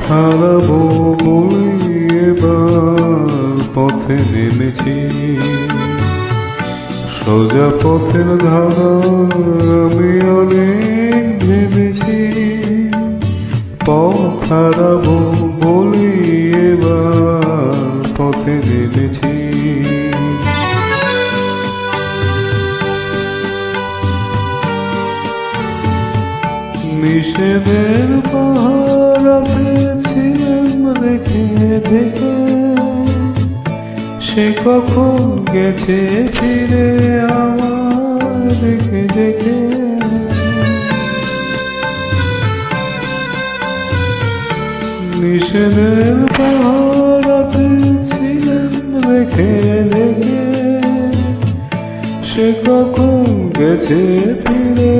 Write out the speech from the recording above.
হারাবো বলে এবার পথে নেমেছি, সোজা পথের ধারা আমি অনেক ভেবেছি। পথ হারাবো বলে এবার পথে নেমেছি। নিষেধের পাহারাতে ছিলাম রেখে দেখে, সে কখন গেছে ফিরে আমার দেখে দেখে। নিষেধের পাহারাতে ছিলাম রেখে দেখে, সে কখন গেছে ফিরে